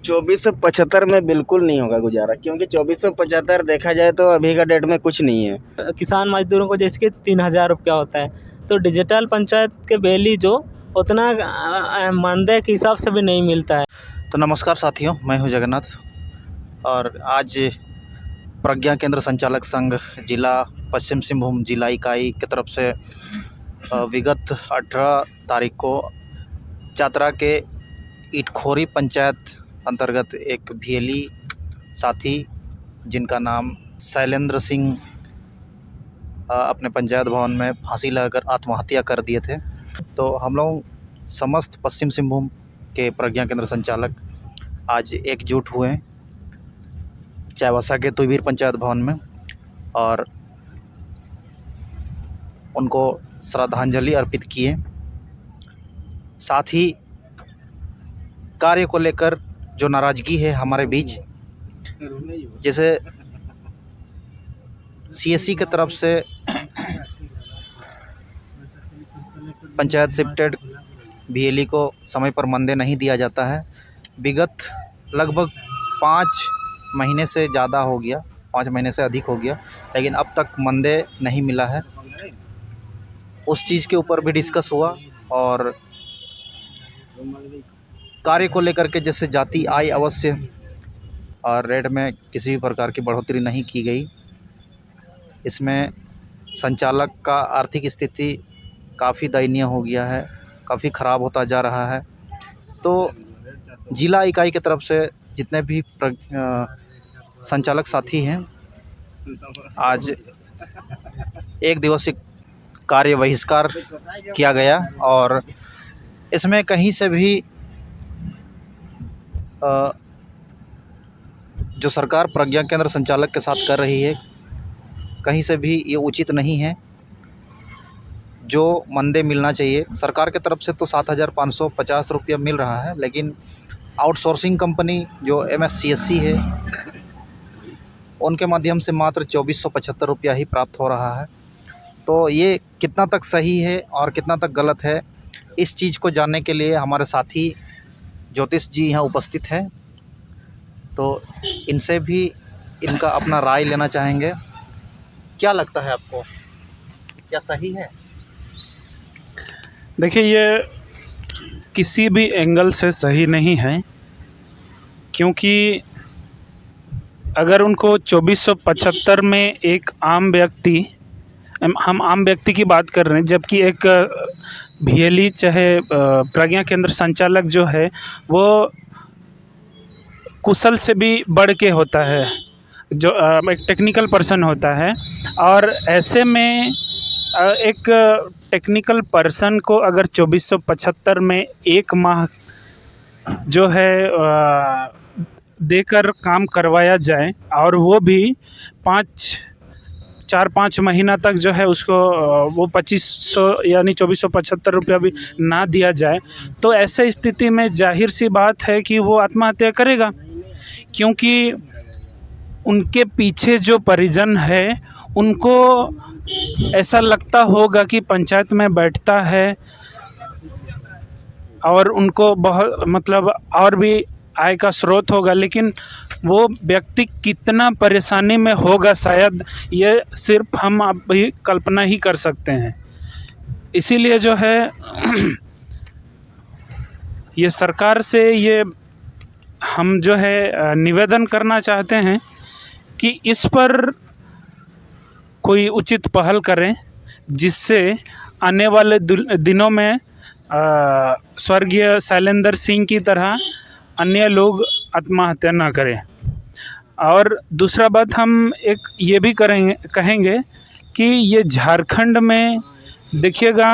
2475 में बिल्कुल नहीं होगा गुजारा, क्योंकि 2475 देखा जाए तो अभी का डेट में कुछ नहीं है। किसान मजदूरों को जैसे कि 3,000 रुपया होता है, तो डिजिटल पंचायत के बेली जो उतना मानदेय के हिसाब से भी नहीं मिलता है। तो नमस्कार साथियों, मैं हूं जगन्नाथ और आज प्रज्ञा केंद्र संचालक संघ जिला पश्चिम सिंहभूम जिला इकाई की तरफ से विगत 18 तारीख को चातरा के इटखोरी पंचायत अंतर्गत एक भीली साथी जिनका नाम शैलेंद्र सिंह अपने पंचायत भवन में फांसी लगाकर आत्महत्या कर दिए थे। तो हम लोग समस्त पश्चिम सिंहभूम के प्रज्ञा केंद्र संचालक आज एकजुट हुए चाईबासा के तुहिर पंचायत भवन में और उनको श्रद्धांजलि अर्पित किए। साथ ही कार्य को लेकर जो नाराज़गी है हमारे बीच, जैसे सीएससी की तरफ से पंचायत शिफ्टेड बीएलई को समय पर मानदेय नहीं दिया जाता है। विगत लगभग 5 महीने से ज़्यादा हो गया, 5 महीने से अधिक हो गया, लेकिन अब तक मानदेय नहीं मिला है। उस चीज़ के ऊपर भी डिस्कस हुआ और कार्य को लेकर के जैसे जाति आय अवश्य और रेट में किसी भी प्रकार की बढ़ोतरी नहीं की गई। इसमें संचालक का आर्थिक स्थिति काफ़ी दयनीय हो गया है, काफ़ी ख़राब होता जा रहा है। तो जिला इकाई की तरफ से जितने भी संचालक साथी हैं, आज एक दिवसीय कार्य बहिष्कार किया गया और इसमें कहीं से भी जो सरकार प्रज्ञा केंद्र संचालक के साथ कर रही है, कहीं से भी ये उचित नहीं है। जो मानदेय मिलना चाहिए सरकार की तरफ से तो 7,550 रुपया मिल रहा है, लेकिन आउटसोर्सिंग कंपनी जो MSCSC है उनके माध्यम से मात्र 2,475 रुपया ही प्राप्त हो रहा है। तो ये कितना तक सही है और कितना तक गलत है, इस चीज़ को जानने के लिए हमारे साथी ज्योतिष जी यहाँ उपस्थित हैं। तो इनसे भी इनका अपना राय लेना चाहेंगे। क्या लगता है आपको, क्या सही है? देखिए, ये किसी भी एंगल से सही नहीं है, क्योंकि अगर उनको 2475 में एक आम व्यक्ति, हम आम व्यक्ति की बात कर रहे हैं, जबकि एक भीली चाहे प्रज्ञा केंद्र संचालक जो है वो कुशल से भी बढ़ के होता है, जो एक टेक्निकल पर्सन होता है। और ऐसे में एक टेक्निकल पर्सन को अगर 2475 में एक माह जो है देकर काम करवाया जाए और वो भी 4-5 महीना तक जो है उसको वो 2,500 यानी 2,475 रुपया भी ना दिया जाए, तो ऐसे स्थिति में जाहिर सी बात है कि वो आत्महत्या करेगा। क्योंकि उनके पीछे जो परिजन है उनको ऐसा लगता होगा कि पंचायत में बैठता है और उनको बहुत मतलब और भी आय का स्रोत होगा, लेकिन वो व्यक्ति कितना परेशानी में होगा शायद ये सिर्फ हम अभी कल्पना ही कर सकते हैं। इसीलिए जो है ये सरकार से ये हम जो है निवेदन करना चाहते हैं कि इस पर कोई उचित पहल करें, जिससे आने वाले दिनों में स्वर्गीय शैलेंद्र सिंह की तरह अन्य लोग आत्महत्या ना करें। और दूसरा बात हम एक ये भी कहेंगे कि ये झारखंड में देखिएगा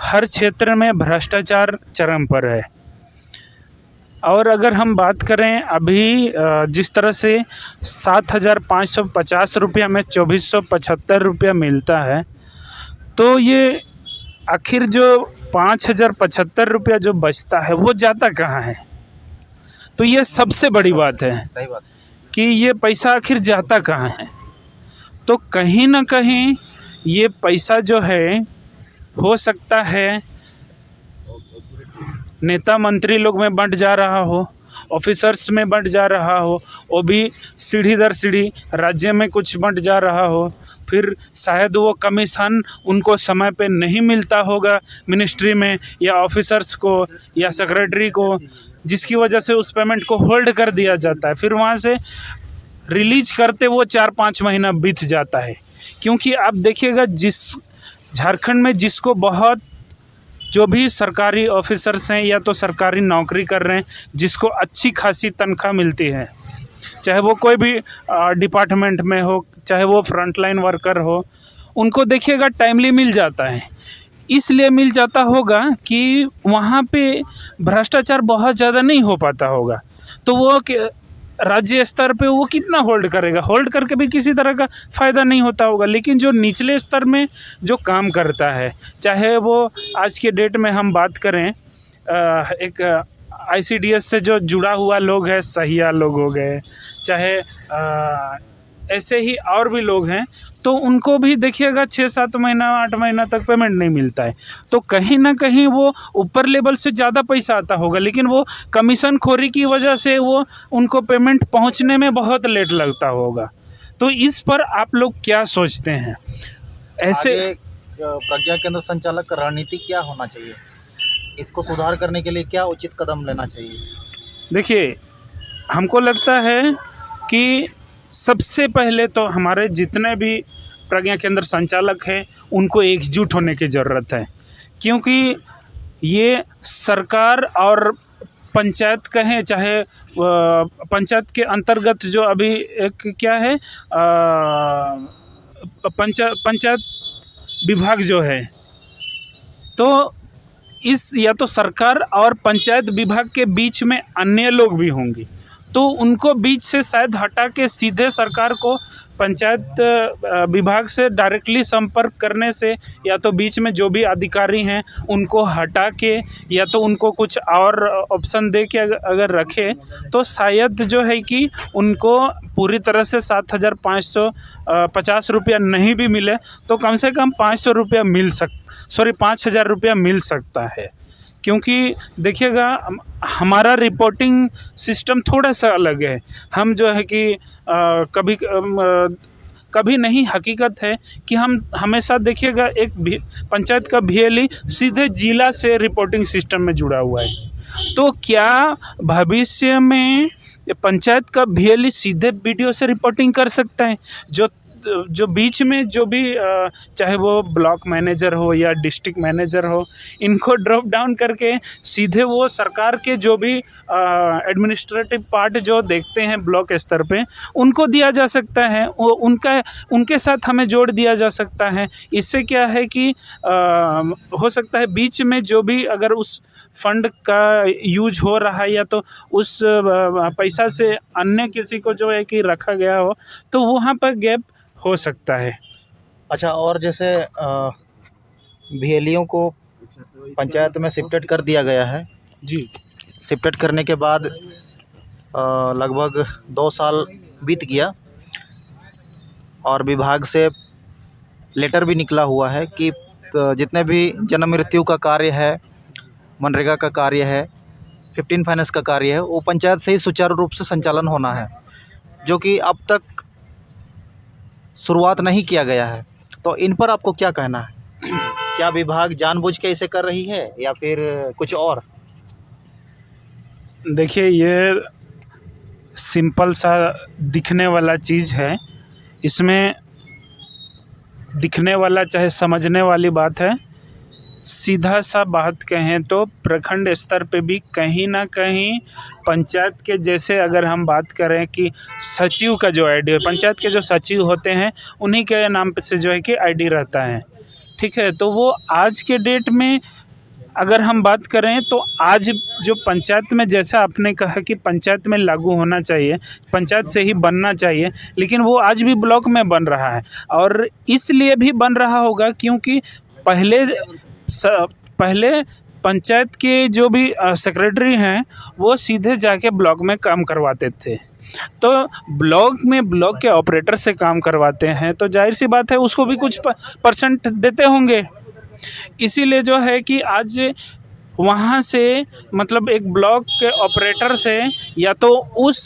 हर क्षेत्र में भ्रष्टाचार चरम पर है। और अगर हम बात करें अभी जिस तरह से 7,550 रुपया में 2,475 रुपया मिलता है, तो ये आखिर जो 5,075 रुपया जो बचता है वो जाता कहाँ है? तो ये सबसे बड़ी बात है कि ये पैसा आखिर जाता कहाँ है। तो कहीं ना कहीं ये पैसा जो है हो सकता है नेता मंत्री लोग में बंट जा रहा हो, ऑफिसर्स में बंट जा रहा हो, वो भी सीढ़ी दर सीढ़ी राज्य में कुछ बंट जा रहा हो, फिर शायद वो कमीशन उनको समय पे नहीं मिलता होगा मिनिस्ट्री में या ऑफिसर्स को या सेक्रेटरी को, जिसकी वजह से उस पेमेंट को होल्ड कर दिया जाता है। फिर वहाँ से रिलीज करते वो 4-5 महीना बीत जाता है। क्योंकि आप देखिएगा, जिस झारखंड में जिसको बहुत, जो भी सरकारी ऑफिसर्स हैं या तो सरकारी नौकरी कर रहे हैं, जिसको अच्छी खासी तनख्वाह मिलती है, चाहे वो कोई भी डिपार्टमेंट में हो, चाहे वो फ्रंटलाइन वर्कर हो, उनको देखिएगा टाइमली मिल जाता है। इसलिए मिल जाता होगा कि वहाँ पे भ्रष्टाचार बहुत ज़्यादा नहीं हो पाता होगा। तो वो राज्य स्तर पे वो कितना होल्ड करेगा, होल्ड करके भी किसी तरह का फ़ायदा नहीं होता होगा। लेकिन जो निचले स्तर में जो काम करता है, चाहे वो आज के डेट में हम बात करें, एक ICDS से जो जुड़ा हुआ लोग है, सहिया लोग हो गए, चाहे ऐसे ही और भी लोग हैं, तो उनको भी देखिएगा 6-7 महीना 8 महीना तक पेमेंट नहीं मिलता है। तो कहीं ना कहीं वो ऊपर लेवल से ज़्यादा पैसा आता होगा, लेकिन वो कमीशन खोरी की वजह से वो उनको पेमेंट पहुंचने में बहुत लेट लगता होगा। तो इस पर आप लोग क्या सोचते हैं? ऐसे आगे प्रज्ञा केंद्र संचालक का रणनीति क्या होना चाहिए? इसको सुधार करने के लिए क्या उचित कदम लेना चाहिए? देखिए, हमको लगता है कि सबसे पहले तो हमारे जितने भी प्रज्ञा केंद्र संचालक हैं, उनको एकजुट होने की ज़रूरत है। क्योंकि ये सरकार और पंचायत कहें, चाहे पंचायत के अंतर्गत जो अभी एक क्या है, पंचायत विभाग जो है, तो इस या तो सरकार और पंचायत विभाग के बीच में अन्य लोग भी होंगे, तो उनको बीच से शायद हटा के सीधे सरकार को पंचायत विभाग से डायरेक्टली संपर्क करने से, या तो बीच में जो भी अधिकारी हैं उनको हटा के, या तो उनको कुछ और ऑप्शन दे के अगर रखे, तो शायद जो है कि उनको पूरी तरह से 7,550 रुपया नहीं भी मिले तो कम से कम 500 रुपया 5,000 रुपया मिल सकता है। क्योंकि देखिएगा, हमारा रिपोर्टिंग सिस्टम थोड़ा सा अलग है। हम जो है कि कभी नहीं, हकीकत है कि हम हमेशा देखिएगा एक पंचायत का VLE सीधे जिला से रिपोर्टिंग सिस्टम में जुड़ा हुआ है। तो क्या भविष्य में पंचायत का VLE सीधे BDO से रिपोर्टिंग कर सकता है? जो बीच में जो भी चाहे वो ब्लॉक मैनेजर हो या डिस्ट्रिक्ट मैनेजर हो, इनको ड्रॉप डाउन करके सीधे वो सरकार के जो भी एडमिनिस्ट्रेटिव पार्ट जो देखते हैं ब्लॉक स्तर पे, उनको दिया जा सकता है। वो उनके साथ हमें जोड़ दिया जा सकता है। इससे क्या है कि हो सकता है बीच में जो भी अगर उस फंड का यूज हो रहा है या तो उस पैसा से अन्य किसी को जो है कि रखा गया हो, तो वहाँ पर गैप हो सकता है। अच्छा, और जैसे VLEओं को पंचायत में शिफ्टेड कर दिया गया है जी, शिफ्टेड करने के बाद लगभग 2 साल बीत गया और विभाग से लेटर भी निकला हुआ है कि जितने भी जन्म मृत्यु का कार्य है, मनरेगा का कार्य है, 15 फाइनेंस का कार्य है, वो पंचायत से ही सुचारू रूप से संचालन होना है, जो कि अब तक शुरुआत नहीं किया गया है। तो इन पर आपको क्या कहना है? क्या विभाग जानबूझ के इसे कर रही है या फिर कुछ और? देखिए, ये सिंपल सा दिखने वाला चीज़ है। इसमें दिखने वाला चाहे समझने वाली बात है। सीधा सा बात कहें तो प्रखंड स्तर पे भी कहीं ना कहीं पंचायत के जैसे अगर हम बात करें कि सचिव का जो आईडी है, पंचायत के जो सचिव होते हैं उन्हीं के नाम पे से जो है कि आईडी रहता है, ठीक है। तो वो आज के डेट में अगर हम बात करें तो आज जो पंचायत में, जैसा आपने कहा कि पंचायत में लागू होना चाहिए, पंचायत से ही बनना चाहिए, लेकिन वो आज भी ब्लॉक में बन रहा है। और इसलिए भी बन रहा होगा क्योंकि पहले पंचायत के जो भी सेक्रेटरी हैं वो सीधे जाके ब्लॉक में काम करवाते थे। तो ब्लॉक में ब्लॉक के ऑपरेटर से काम करवाते हैं, तो जाहिर सी बात है उसको भी कुछ % देते होंगे। इसीलिए जो है कि आज वहाँ से मतलब एक ब्लॉक के ऑपरेटर से या तो उस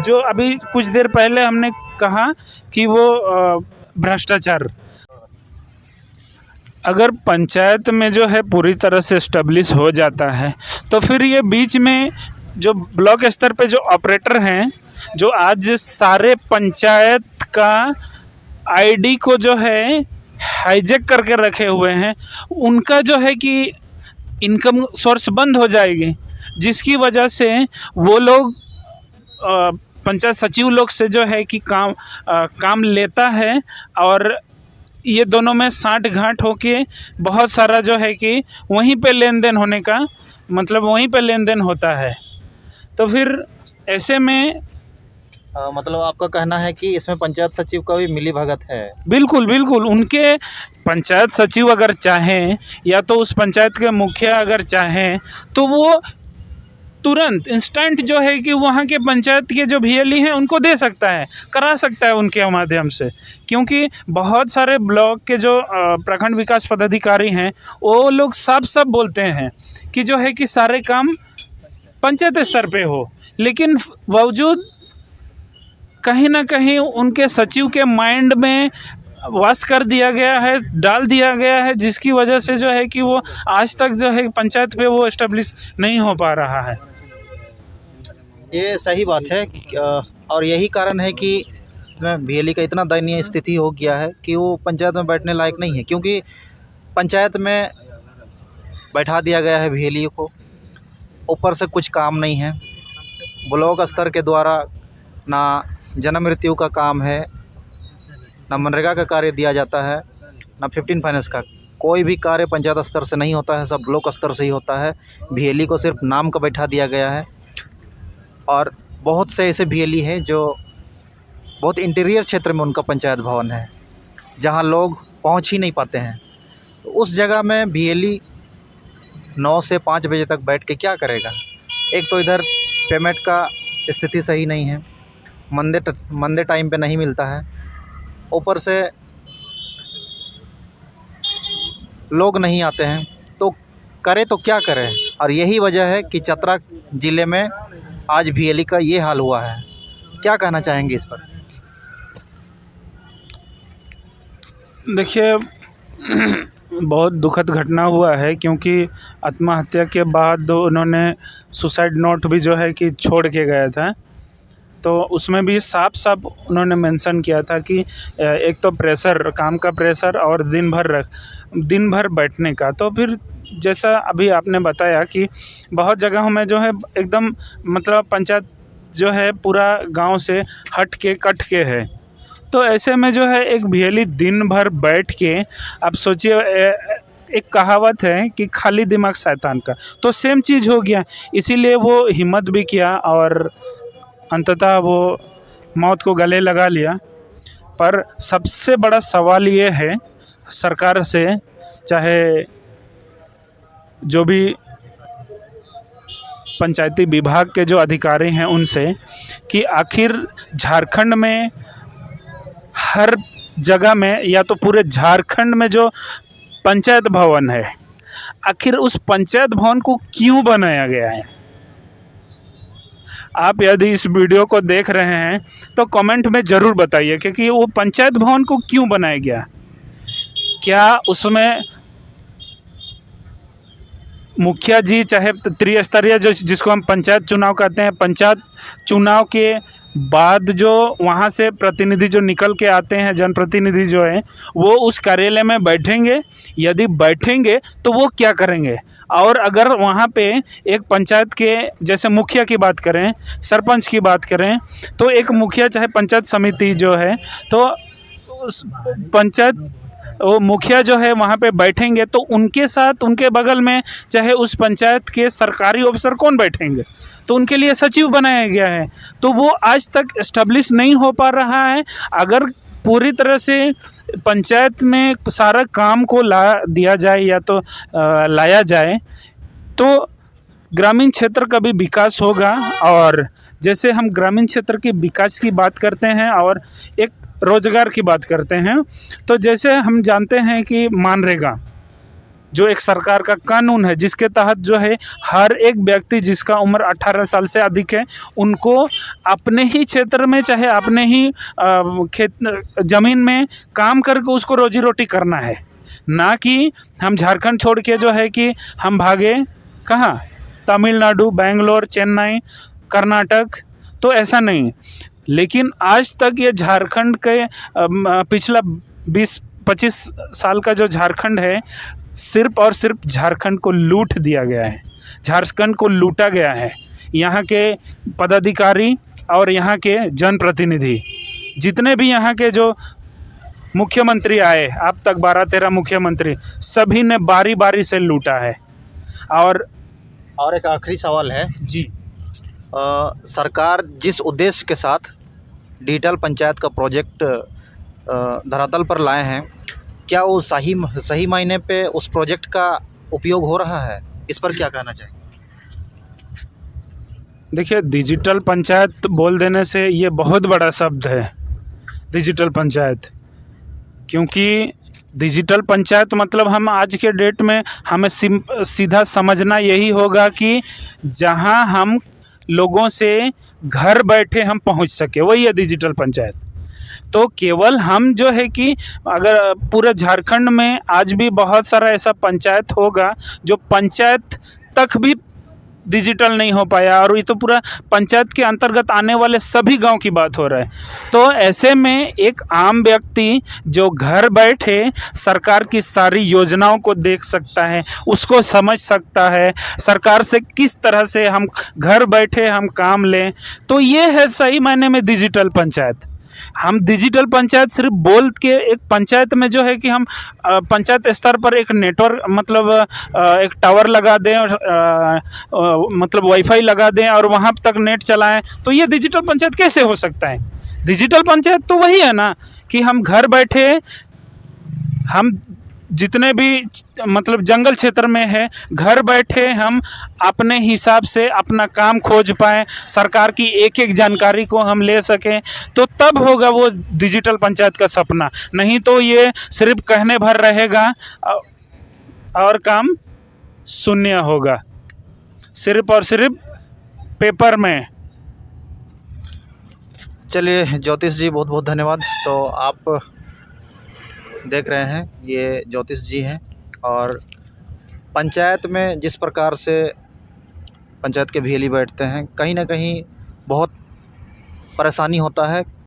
जो अभी कुछ देर पहले हमने कहा कि वो भ्रष्टाचार, अगर पंचायत में जो है पूरी तरह से एस्टेब्लिश हो जाता है तो फिर ये बीच में जो ब्लॉक स्तर पे जो ऑपरेटर हैं जो आज सारे पंचायत का आईडी को जो है हाईजैक करके रखे हुए हैं, उनका जो है कि इनकम सोर्स बंद हो जाएगी, जिसकी वजह से वो लोग पंचायत सचिव लोग से जो है कि काम लेता है और ये दोनों में साठ गांठ होके बहुत सारा जो है कि वहीं पे लेन देन होने का मतलब वहीं पे लेन देन होता है। तो फिर ऐसे में मतलब आपका कहना है कि इसमें पंचायत सचिव का भी मिलीभगत है? बिल्कुल बिल्कुल, उनके पंचायत सचिव अगर चाहें या तो उस पंचायत के मुखिया अगर चाहें तो वो तुरंत इंस्टेंट जो है कि वहाँ के पंचायत के जो VLE हैं उनको दे सकता है, करा सकता है उनके माध्यम से, क्योंकि बहुत सारे ब्लॉक के जो प्रखंड विकास पदाधिकारी हैं वो लोग साफ साफ बोलते हैं कि जो है कि सारे काम पंचायत स्तर पे हो, लेकिन बावजूद कहीं ना कहीं उनके सचिव के माइंड में वास कर दिया गया है, डाल दिया गया है, जिसकी वजह से जो है कि वो आज तक जो है पंचायत पे वो एस्टेब्लिश नहीं हो पा रहा है। ये सही बात है और यही कारण है कि VLE का इतना दयनीय स्थिति हो गया है कि वो पंचायत में बैठने लायक नहीं है, क्योंकि पंचायत में बैठा दिया गया है VLE को, ऊपर से कुछ काम नहीं है, ब्लॉक स्तर के द्वारा ना जन्म मृत्यु का काम है, ना मनरेगा का कार्य दिया जाता है, ना 15 फाइनेंस का कोई भी कार्य पंचायत स्तर से नहीं होता है, सब ब्लॉक स्तर से ही होता है। VLE को सिर्फ नाम का बैठा दिया गया है और बहुत से ऐसे VLE हैं जो बहुत इंटीरियर क्षेत्र में उनका पंचायत भवन है जहां लोग पहुंच ही नहीं पाते हैं। तो उस जगह में VLE 9 से 5 बजे तक बैठ के क्या करेगा? एक तो इधर पेमेंट का स्थिति सही नहीं है, मंदे टाइम पे नहीं मिलता है, ऊपर से लोग नहीं आते हैं, तो करे तो क्या करें? और यही वजह है कि चतरा ज़िले में आज VLE का ये हाल हुआ है। क्या कहना चाहेंगे इस पर? देखिए बहुत दुखद घटना हुआ है, क्योंकि आत्महत्या के बाद उन्होंने सुसाइड नोट भी जो है कि छोड़ के गया था, तो उसमें भी साफ साफ उन्होंने मेंशन किया था कि एक तो प्रेशर, काम का प्रेशर और दिन भर बैठने का। तो फिर जैसा अभी आपने बताया कि बहुत जगहों में जो है एकदम मतलब पंचायत जो है पूरा गांव से हट के कट के है, तो ऐसे में जो है एक VLE दिन भर बैठ के, आप सोचिए एक कहावत है कि खाली दिमाग शैतान का, तो सेम चीज़ हो गया। इसीलिए वो हिम्मत भी किया और अंततः वो मौत को गले लगा लिया। पर सबसे बड़ा सवाल ये है सरकार से, चाहे जो भी पंचायती विभाग के जो अधिकारी हैं उनसे, कि आखिर झारखंड में हर जगह में या तो पूरे झारखंड में जो पंचायत भवन है, आखिर उस पंचायत भवन को क्यों बनाया गया है? आप यदि इस वीडियो को देख रहे हैं तो कमेंट में ज़रूर बताइए कि वो पंचायत भवन को क्यों बनाया गया। क्या उसमें मुखिया जी, चाहे त्रिस्तरीय जिसको हम पंचायत चुनाव कहते हैं, पंचायत चुनाव के बाद जो वहाँ से प्रतिनिधि जो निकल के आते हैं, जनप्रतिनिधि जो है, वो उस कार्यालय में बैठेंगे? यदि बैठेंगे तो वो क्या करेंगे? और अगर वहाँ पे एक पंचायत के जैसे मुखिया की बात करें, सरपंच की बात करें, तो एक मुखिया चाहे पंचायत समिति जो है, तो उस पंचायत वो मुखिया जो है वहाँ पे बैठेंगे तो उनके साथ उनके बगल में चाहे उस पंचायत के सरकारी ऑफिसर कौन बैठेंगे? तो उनके लिए सचिव बनाया गया है। तो वो आज तक एस्टेब्लिश नहीं हो पा रहा है। अगर पूरी तरह से पंचायत में सारा काम को ला दिया जाए या तो लाया जाए तो ग्रामीण क्षेत्र का भी विकास होगा। और जैसे हम ग्रामीण क्षेत्र के विकास की बात करते हैं और एक रोज़गार की बात करते हैं, तो जैसे हम जानते हैं कि जो एक सरकार का कानून है जिसके तहत जो है हर एक व्यक्ति जिसका उम्र 18 साल से अधिक है उनको अपने ही क्षेत्र में चाहे अपने ही खेत ज़मीन में काम करके उसको रोजी रोटी करना है, ना कि हम झारखंड छोड़ के जो है कि हम भागे कहाँ, तमिलनाडु, बेंगलोर, चेन्नई, कर्नाटक। तो ऐसा नहीं। लेकिन आज तक ये झारखंड के पिछला 20-25 साल का जो झारखंड है सिर्फ और सिर्फ झारखंड को लूट दिया गया है, झारखंड को लूटा गया है। यहाँ के पदाधिकारी और यहाँ के जनप्रतिनिधि जितने भी यहाँ के जो मुख्यमंत्री आए अब तक 12-13 मुख्यमंत्री सभी ने बारी बारी से लूटा है। और एक आखिरी सवाल है जी, सरकार जिस उद्देश्य के साथ डिजिटल पंचायत का प्रोजेक्ट धरातल पर लाए हैं, क्या वो सही मायने पे उस प्रोजेक्ट का उपयोग हो रहा है? इस पर क्या कहना चाहिए? देखिए, डिजिटल पंचायत बोल देने से ये बहुत बड़ा शब्द है डिजिटल पंचायत, क्योंकि डिजिटल पंचायत मतलब हम आज के डेट में हमें सीधा समझना यही होगा कि जहां हम लोगों से घर बैठे हम पहुंच सके, वही है डिजिटल पंचायत। तो केवल हम जो है कि अगर पूरे झारखंड में आज भी बहुत सारा ऐसा पंचायत होगा जो पंचायत तक भी डिजिटल नहीं हो पाया, और ये तो पूरा पंचायत के अंतर्गत आने वाले सभी गांव की बात हो रहा है। तो ऐसे में एक आम व्यक्ति जो घर बैठे सरकार की सारी योजनाओं को देख सकता है, उसको समझ सकता है, सरकार से किस तरह से हम घर बैठे हम काम लें, तो ये है सही मायने में डिजिटल पंचायत। हम डिजिटल पंचायत सिर्फ बोल के एक पंचायत में जो है कि हम पंचायत स्तर पर एक नेटवर्क मतलब एक टावर लगा दें और मतलब वाईफाई लगा दें और वहाँ तक नेट चलाएं, तो ये डिजिटल पंचायत कैसे हो सकता है? डिजिटल पंचायत तो वही है ना कि हम घर बैठे हम जितने भी मतलब जंगल क्षेत्र में है घर बैठे हम अपने हिसाब से अपना काम खोज पाएँ, सरकार की एक एक जानकारी को हम ले सकें, तो तब होगा वो डिजिटल पंचायत का सपना। नहीं तो ये सिर्फ कहने भर रहेगा और काम शून्य होगा, सिर्फ और सिर्फ पेपर में। चलिए ज्योतिष जी, बहुत बहुत धन्यवाद। तो आप देख रहे हैं ये ज्योतिष जी हैं, और पंचायत में जिस प्रकार से पंचायत के भेली बैठते हैं, कहीं ना कहीं बहुत परेशानी होता है।